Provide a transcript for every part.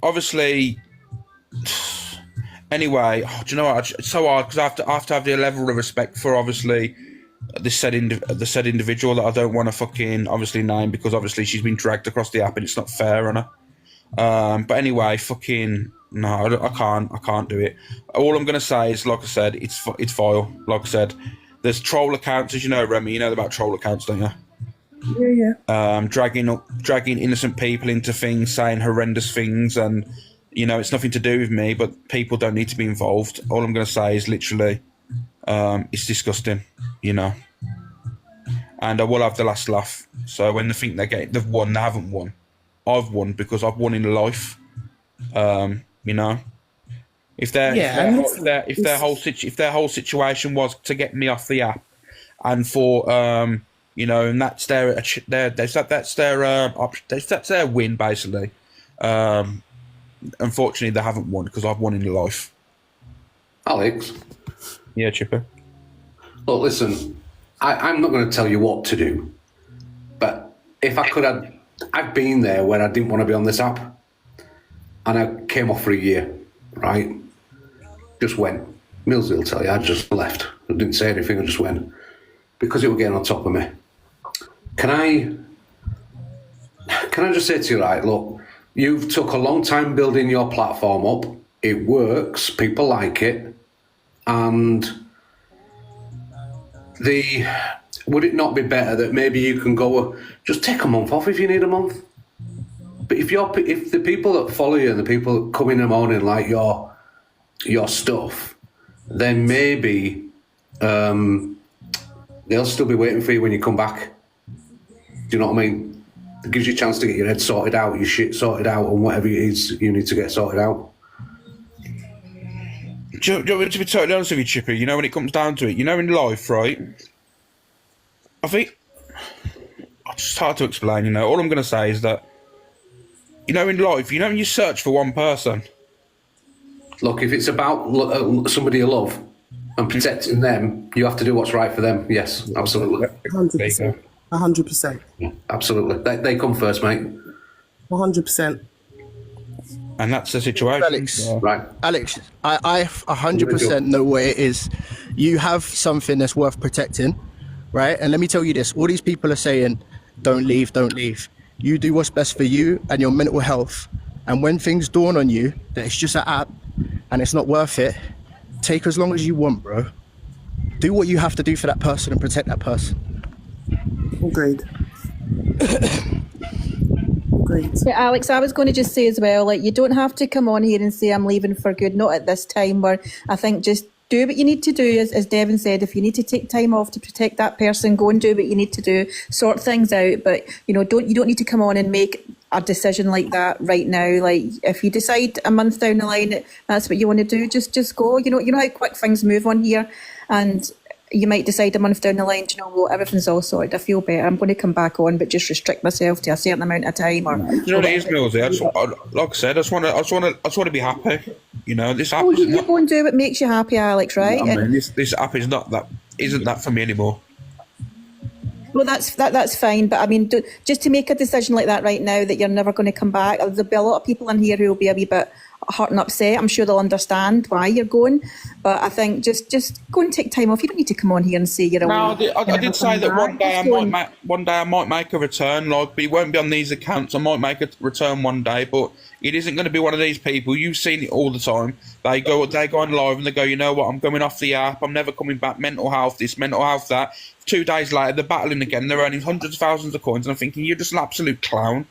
Obviously, anyway, do you know what? It's so hard because I have to have the level of respect for obviously the said individual that I don't want to fucking obviously name because obviously she's been dragged across the app and it's not fair on her. But anyway, fucking no, I can't do it. All I'm gonna say is, like I said, it's vile. Like I said, there's troll accounts, as you know, Remy. You know about troll accounts, don't you? Yeah. Dragging innocent people into things, saying horrendous things, and it's nothing to do with me. But people don't need to be involved. All I'm gonna say is literally, it's disgusting, And I will have the last laugh. So when they think they've won, they haven't won. I've won because I've won in life. If their whole situation was to get me off the app, and for and that's their win basically. Unfortunately, they haven't won because I've won in life. Alex. Yeah, Chipper. Look, listen, I'm not going to tell you what to do, but if I could have, I've been there where I didn't want to be on this app, and I came off for a year, right? Just went. Millsy will tell you, I just left. I didn't say anything, I just went. Because it was getting on top of me. Can I just say to you, right, look, you've took a long time building your platform up. It works, people like it, and would it not be better that maybe you can go, just take a month off if you need a month? But if the people that follow you and the people that come in the morning like your stuff, then maybe they'll still be waiting for you when you come back. Do you know what I mean? It gives you a chance to get your head sorted out, your shit sorted out, and whatever it is you need to get sorted out. Do you want me to be totally honest with you, Chippy? When it comes down to it, in life, right? I think it's just hard to explain. All I'm going to say is that, in life, when you search for one person. Look, if it's about somebody you love and protecting them, you have to do what's right for them. Yes, absolutely. 100%. 100%. Yeah, absolutely. They come first, mate. 100%. And that's the situation. Alex, right. Alex, I 100% know what it is. You have something that's worth protecting, right? And let me tell you this. All these people are saying, don't leave, don't leave. You do what's best for you and your mental health. And when things dawn on you that it's just an app and it's not worth it, take as long as you want, bro. Do what you have to do for that person and protect that person. Agreed. Agreed. Yeah, Alex, I was going to just say as well, you don't have to come on here and say I'm leaving for good, not at this time, where I think just do what you need to do, as Devin said. If you need to take time off to protect that person, go and do what you need to do, sort things out. But you don't need to come on and make a decision like that right now. Like if you decide a month down the line that's what you want to do, just go. You know how quick things move on here, and you might decide a month down the line, everything's all sorted, I feel better, I'm going to come back on, but just restrict myself to a certain amount of time. Or what it is, Millsy? Like I said, I just want to be happy. This app. You go and do what makes you happy, Alex. Right? This app is isn't that for me anymore. Well, that's fine, but I mean, just to make a decision like that right now that you're never going to come back, there'll be a lot of people in here who will be a wee bit hurt and upset. I'm sure they'll understand why you're going, but I think just go and take time off. You don't need to come on here and say you're away. No, I did say that one day I might make a return, but it won't be on these accounts. I might make a return one day, but it isn't going to be one of these people. You've seen it all the time. They go on live and they go, you know what, I'm going off the app, I'm never coming back, mental health this, mental health that. 2 days later, they're battling again, they're earning hundreds of thousands of coins, and I'm thinking, you're just an absolute clown.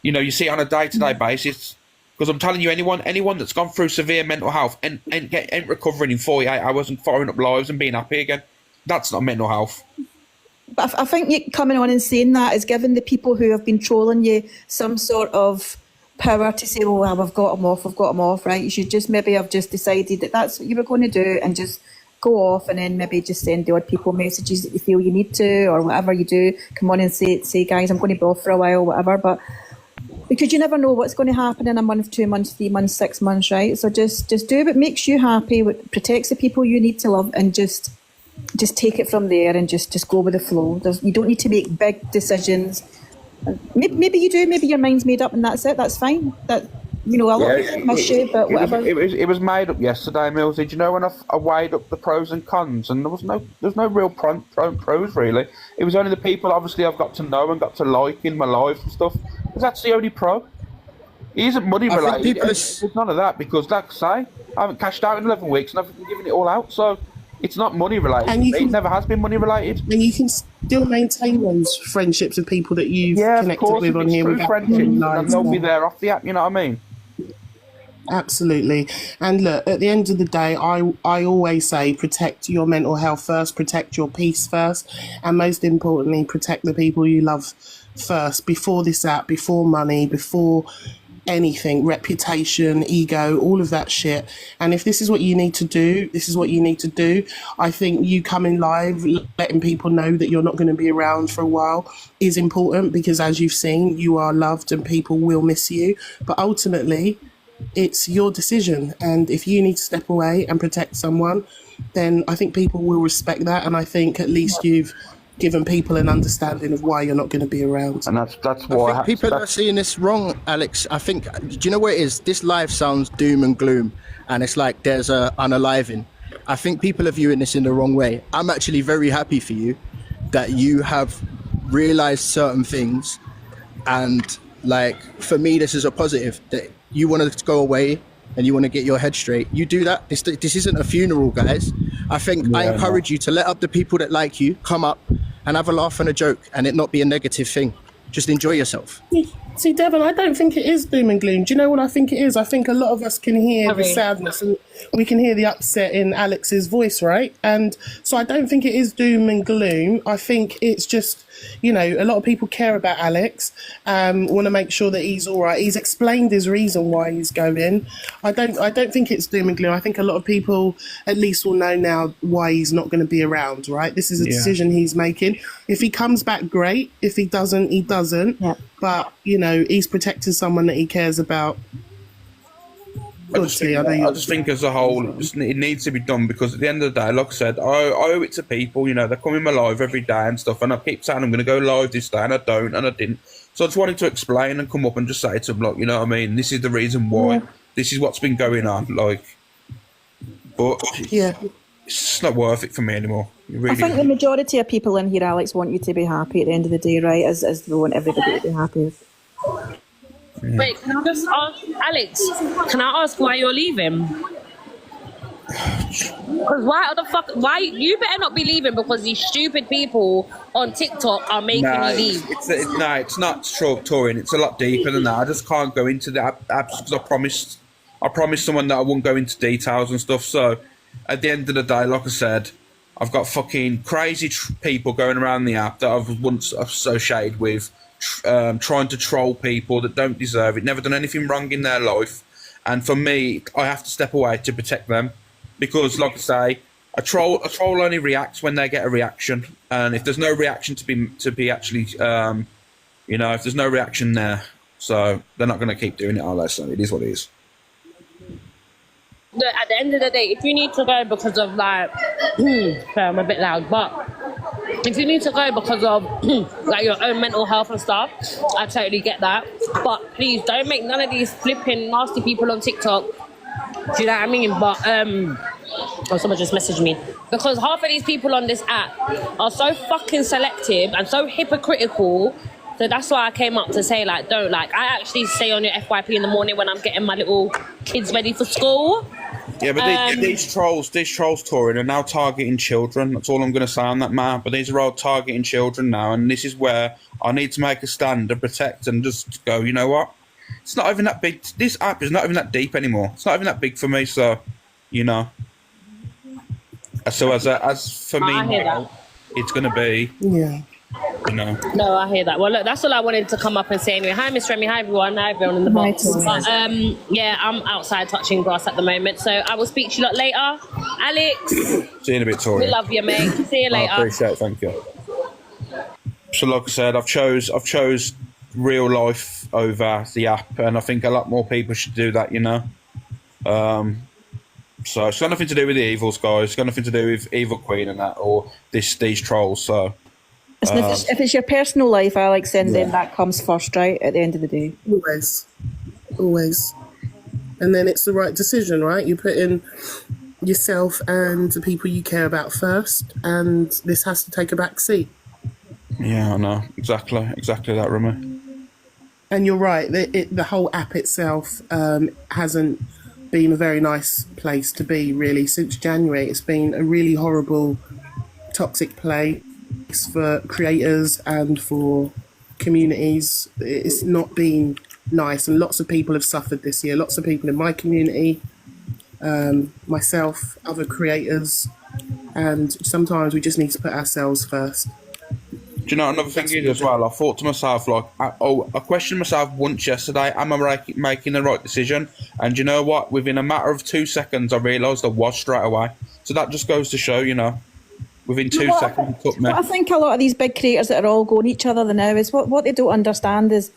You see it on a day-to-day basis. Because I'm telling you, anyone that's gone through severe mental health ain't recovering in 48 hours and firing up lives and being happy again. That's not mental health. But I think you coming on and saying that is giving the people who have been trolling you some sort of power to say, well, I've got them off, right? You should just maybe have just decided that that's what you were going to do and just go off, and then maybe just send the odd people messages that you feel you need to, or whatever you do. Come on and say, guys, I'm going to be off for a while, whatever. But because you never know what's going to happen in a month, 2 months, 3 months, 6 months, right? So just do what makes you happy, what protects the people you need to love, and just take it from there and just go with the flow. You don't need to make big decisions Maybe you do. Maybe your mind's made up, and that's it. That's fine. That a lot of people miss you, but whatever. It was made up yesterday, Mills. Did you know when I weighed up the pros and cons, and there's no real pros really. It was only the people obviously I've got to know and got to like in my life and stuff. Because that's the only pro. It isn't money related. There's none of that because, like I say, I haven't cashed out in 11 weeks and I've been giving it all out. So it's not money related. And it never has been money related. And you can still maintain those friendships with people that you've connected with on here. True friendships, and they'll be there off the app. You know what I mean? Absolutely. And look, at the end of the day, I always say protect your mental health first, protect your peace first, and most importantly, protect the people you love first, before this app, before money, before anything, reputation, ego, all of that shit. And if this is what you need to do, this is what you need to do. I think you coming live, letting people know that you're not going to be around for a while is important, because as you've seen, you are loved and people will miss you. But ultimately, it's your decision. And if you need to step away and protect someone, then I think people will respect that. And I think at least you've given people an understanding of why you're not going to be around. And that's why I think people are seeing this wrong, Alex. I think, do you know what it is? This live sounds doom and gloom, and it's like there's a unaliving. I think people are viewing this in the wrong way. I'm actually very happy for you that you have realized certain things, and like for me, this is a positive that you want to go away and you want to get your head straight. You do that. This isn't a funeral, guys. I think I encourage you to let up the people that like you, come up and have a laugh and a joke, and it not be a negative thing. Just enjoy yourself. See, Devon, I don't think it is doom and gloom. Do you know what I think it is? I think a lot of us can hear the sadness and we can hear the upset in Alex's voice, right? And so I don't think it is doom and gloom. I think it's just, a lot of people care about Alex, want to make sure that he's all right. He's explained his reason why he's going. I don't think it's doom and gloom. I think a lot of people at least will know now why he's not going to be around, right? This is a decision he's making. If he comes back, great. If he doesn't, he doesn't. Yeah. But, he's protecting someone that he cares about. I just think as a whole, it needs to be done, because at the end of the day, like I said, I owe it to people. They come in my live every day and stuff, and I keep saying I'm going to go live this day, and I don't, and I didn't. So I just wanted to explain and come up and just say to them, like, you know what I mean? This is the reason why. This is what's been going on. But it's not worth it for me anymore. I think the majority of people in here, Alex, want you to be happy at the end of the day, right? As they want everybody to be happy. Wait, can I just ask, Alex, can I ask why you're leaving? Because why you better not be leaving because these stupid people on TikTok are making you leave. It's not touring. It's a lot deeper than that. I just can't go into the apps because I promised someone that I wouldn't go into details and stuff. So at the end of the day, like I said, I've got fucking crazy people going around the app that I've once associated with, trying to troll people that don't deserve it, never done anything wrong in their life. And for me, I have to step away to protect them, because, like I say, a troll only reacts when they get a reaction, and if there's no reaction to be actually, if there's no reaction there, so they're not going to keep doing it, are they? So it is what it is. At the end of the day, if you need to go because of sorry, I'm a bit loud, but if you need to go because of your own mental health and stuff, I totally get that. But please don't make none of these flipping nasty people on TikTok. Do you know what I mean? But someone just messaged me, because half of these people on this app are so fucking selective and so hypocritical. So that's why I came up to say, don't. I actually say on your FYP in the morning when I'm getting my little kids ready for school. Yeah, but these trolls touring are now targeting children. That's all I'm going to say on that, man. But these are all targeting children now, and this is where I need to make a stand and protect and just go, you know what? It's not even that big. This app is not even that deep anymore. It's not even that big for me, so, So as for me now, it's going to be... Yeah. No, I hear that. Well, look, that's all I wanted to come up and say anyway. Hi, Miss Remy. Hi, everyone. Hi, everyone in the box. But, I'm outside touching grass at the moment, so I will speak to you lot later. Alex. See you in a bit, Tori. We love you, mate. See you later. I appreciate it. Thank you. So, like I said, I've chose real life over the app, and I think a lot more people should do that. So it's got nothing to do with the evils, guys. It's got nothing to do with Evil Queen and that, or these trolls. So. Listen, if it's your personal life, Alex, then that comes first, right? At the end of the day. Always. And then it's the right decision, right? You put in yourself and the people you care about first, and this has to take a back seat. Yeah, I know. Exactly that, Remy. And you're right, the whole app itself hasn't been a very nice place to be, really, since January. It's been a really horrible, toxic place for creators and for communities. It's not been nice, and lots of people have suffered this year. Lots of people in my community, myself, other creators, and sometimes we just need to put ourselves first. Do you know another thing is as well? I thought to myself, like, I questioned myself once yesterday, am I making the right decision? And you know what? Within a matter of 2 seconds, I realised I was straight away. So that just goes to show, you know, within 2 seconds, it took me. What I think a lot of these big creators that are all going each other now is what they don't understand is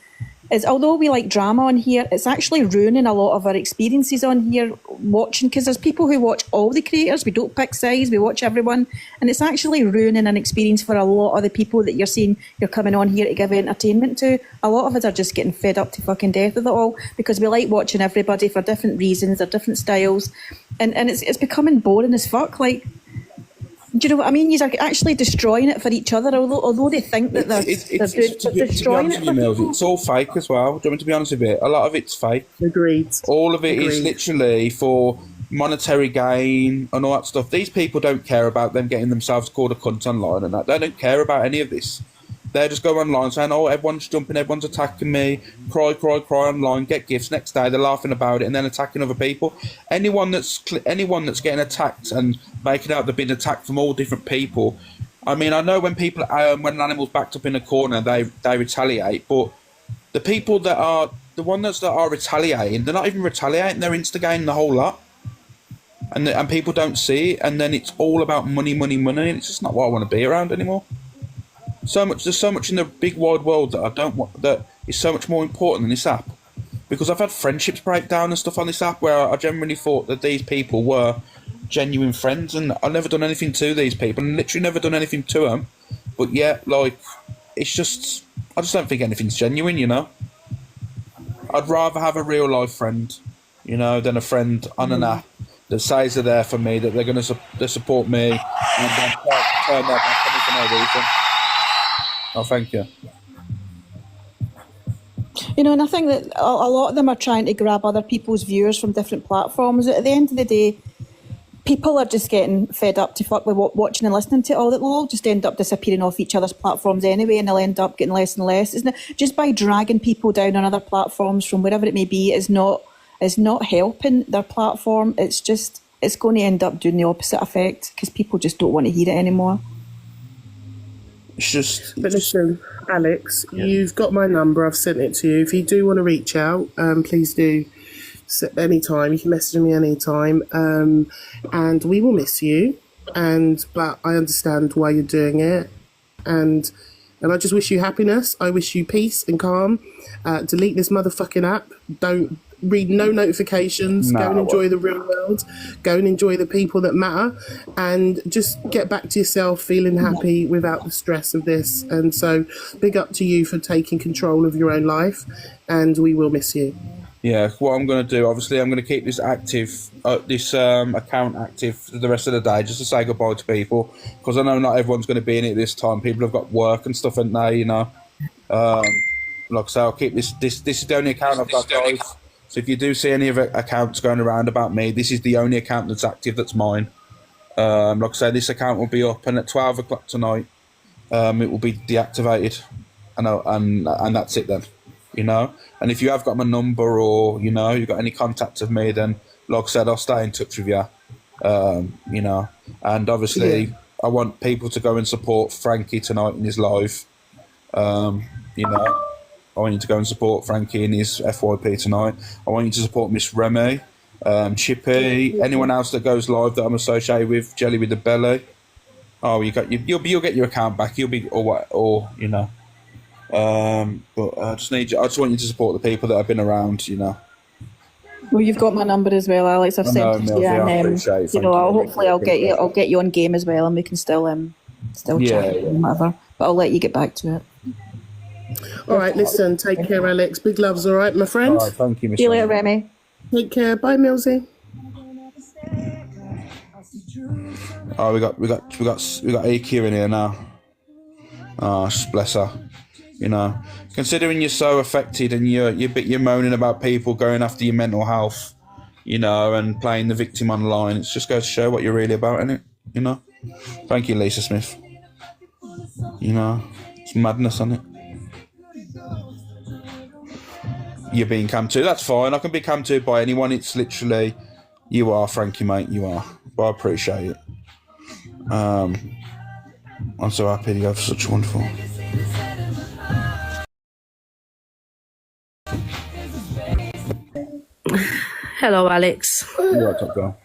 although we like drama on here, it's actually ruining a lot of our experiences on here watching, because there's people who watch all the creators. We don't pick sides, we watch everyone, and it's actually ruining an experience for a lot of the people that you're seeing you're coming on here to give entertainment to. A lot of us are just getting fed up to fucking death with it all because we like watching everybody for different reasons, their different styles, and it's becoming boring as fuck. Like, do you know what I mean? You're actually destroying it for each other, although they think that they're destroying it. It's all fake as well. Do you want me to be honest with you? A lot of it's fake. Agreed. All of it is literally for monetary gain and all that stuff. These people don't care about them getting themselves called a cunt online and that. They don't care about any of this. They just go online saying, oh, everyone's jumping, everyone's attacking me, cry online, get gifts. Next day they're laughing about it and then attacking other people. Anyone that's getting attacked and making out they've been attacked from all different people. I mean, I know when people, when an animal's backed up in a corner, they retaliate, but the people that are, the ones that are retaliating, they're not even retaliating, they're instigating the whole lot. And people don't see it, and then it's all about money, and it's just not what I want to be around anymore. There's so much in the big wide world that I don't want, that is so much more important than this app. Because I've had friendships break down and stuff on this app where I genuinely thought that these people were genuine friends, and I've never done anything to these people, and literally never done anything to them. But yeah, like, it's just, I just don't think anything's genuine, you know. I'd rather have a real life friend, you know, than a friend on an app that says they're there for me, that they're going to support me, and then turn their back on me for no reason. Oh, thank you. You know, and I think that a lot of them are trying to grab other people's viewers from different platforms. At the end of the day, people are just getting fed up to fuck with watching and listening to it all. They'll all just end up disappearing off each other's platforms anyway, and they'll end up getting less and less. Isn't it? Just by dragging people down on other platforms from wherever it may be is not helping their platform. It's going to end up doing the opposite effect because people just don't want to hear it anymore. But listen, Alex, you've got my number. I've sent it to you. If you do want to reach out, please do. Anytime, you can message me anytime, and we will miss you. But I understand why you're doing it, and I just wish you happiness. I wish you peace and calm. Delete this motherfucking app. Don't read no notifications. Go and enjoy the real world. Go and enjoy the people that matter, and just get back to yourself feeling happy without the stress of this. And so big up to you for taking control of your own life, and we will miss you. Yeah, what I'm going to do, obviously, I'm going to keep this active, account active for the rest of the day, just to say goodbye to people, because I know not everyone's going to be in it this time. People have got work and stuff, haven't they, you know. Like I say, I'll keep this is the only account I've got, guys. So if you do see any of the accounts going around about me, this is the only account that's active that's mine. Like I say, this account will be up, and at 12 o'clock tonight, it will be deactivated, and that's it then, you know. And if you have got my number, or, you know, you've got any contact of me, then, like I said, I'll stay in touch with you, you know. And obviously, I want people to go and support Frankie tonight in his live, you know. I want you to go and support Frankie in his FYP tonight. I want you to support Miss Remy, Chippy, anyone else that goes live that I'm associated with, Jelly with the Belly. Oh, you'll get your account back. You'll be, or you know. But I just want you to support the people that have been around, you know. Well, you've got my number as well, Alex. I've sent it to you, and hopefully I'll get you on game as well, and we can still still Yeah, chatting yeah. and whatever. But I'll let you get back to it. All right, listen, take care, Alex. Big loves, all right, my friend? All right, thank you, Miss. See you later, Remy. Take care. Bye, Millsy. Oh, we got EQ in here now. Oh, bless her. You know, considering you're so affected and you're moaning about people going after your mental health, you know, and playing the victim online, it's just goes to show what you're really about, innit? You know. Thank you, Lisa Smith. You know, it's madness, isn't it? You're being cam to. That's fine. I can be cam to by anyone. It's literally, you are, Frankie, mate. You are. But I appreciate it. I'm so happy you have such a wonderful. Hello, Alex. You're right, top girl.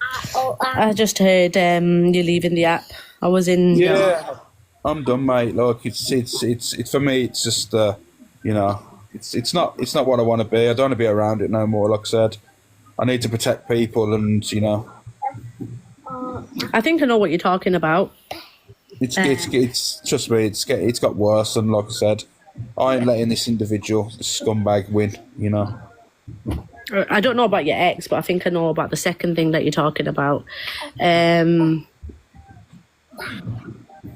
I just heard you're leaving the app. I was in. Yeah, I'm done, mate. Look, it's for me. It's just you know, it's not what I want to be. I don't want to be around it no more. Like I said, I need to protect people, and you know, I think I know what you're talking about. it's trust me. It's got worse, and like I said, I ain't letting this individual, this scumbag, win. You know. I don't know about your ex, but I think I know about the second thing that you're talking about.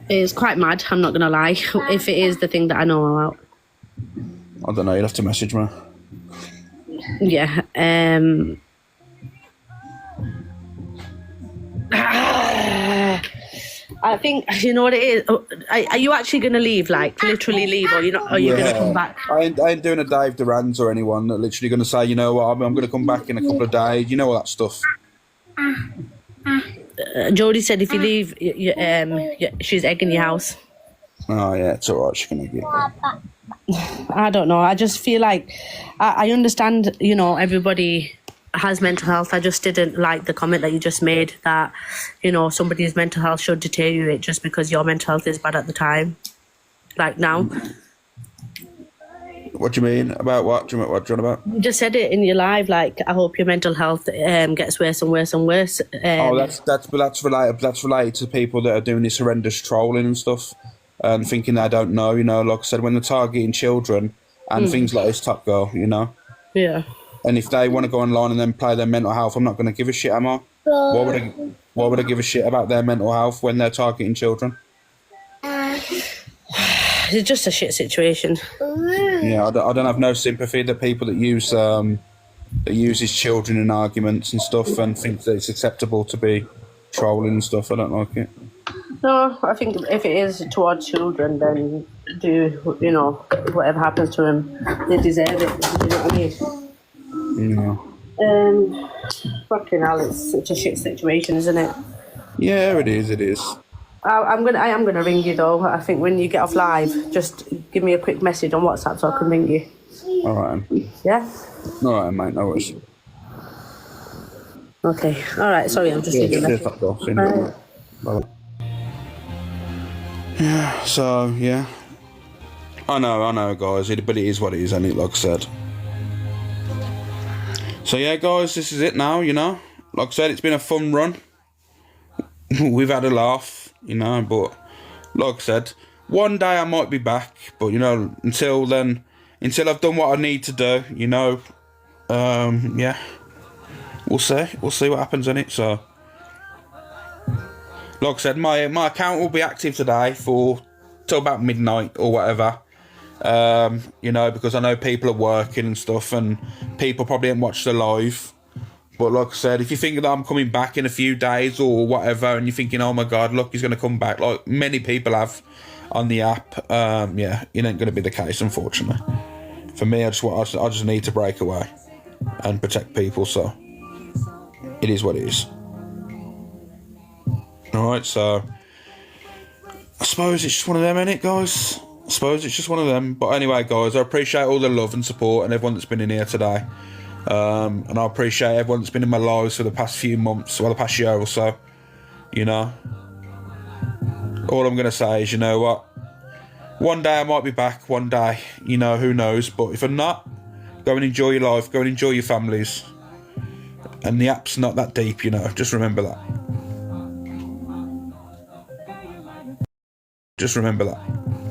It's quite mad, I'm not going to lie, if it is the thing that I know about. I don't know, you'll have to message me. Yeah. I think, you know what it is? Are you actually going to leave, like, literally leave, or are you going to come back? I ain't doing a Dave Durans or anyone. That literally going to say, you know what, I'm going to come back in a couple of days. You know all that stuff. Jodie said if you leave, she's egging your house. Oh, yeah, it's all right. She's going to get I don't know. I just feel like I understand, you know, everybody has mental health. I just didn't like the comment that you just made that, you know, somebody's mental health should deteriorate just because your mental health is bad at the time. Like now. What do you mean? About what? Do you know what you're on about? You just said it in your live, like, I hope your mental health gets worse and worse and worse. That's related to people that are doing this horrendous trolling and stuff and thinking they don't know, you know, like I said, when they're targeting children and things like this, Top Girl, you know. Yeah. And if they want to go online and then play their mental health, I'm not going to give a shit, am I? Why would I give a shit about their mental health when they're targeting children? It's just a shit situation. Yeah, I don't have no sympathy that people that uses children in arguments and stuff and think that it's acceptable to be trolling and stuff. I don't like it. No, I think if it is towards children, then do, you know, whatever happens to them, they deserve it. You know what I mean? Yeah. Fucking hell, it's such a shit situation, isn't it? Yeah, it is. It is. I am gonna ring you though. I think when you get off live, just give me a quick message on WhatsApp so I can ring you. All right. Yeah. All right, mate. No worries. Okay. All right. Sorry, I'm just leaving a message. Bye. Yeah. So yeah. I know, guys. But it is what it is, and it, like I said. So yeah, guys, this is it now. You know, like I said, it's been a fun run. We've had a laugh, you know, but like I said, one day I might be back, but you know, until then, until I've done what I need to do, you know, yeah, we'll see what happens in it. So, like I said, my account will be active today till about midnight or whatever. You know, because I know people are working and stuff, and people probably haven't watched the live. But like I said, if you think that I'm coming back in a few days or whatever, and you're thinking, oh my God, look, he's going to come back, like many people have on the app, yeah, it ain't going to be the case, unfortunately. For me, I just need to break away and protect people, so it is what it is. Alright, so I suppose it's just one of them, ain't it, guys? I suppose it's just one of them. But anyway, guys, I appreciate all the love and support and everyone that's been in here today. And I appreciate everyone that's been in my lives for the past few months, well, the past year or so, you know. All I'm going to say is, you know what, one day I might be back, one day, you know, who knows. But if I'm not, go and enjoy your life, go and enjoy your families. And the app's not that deep, you know, just remember that. Just remember that.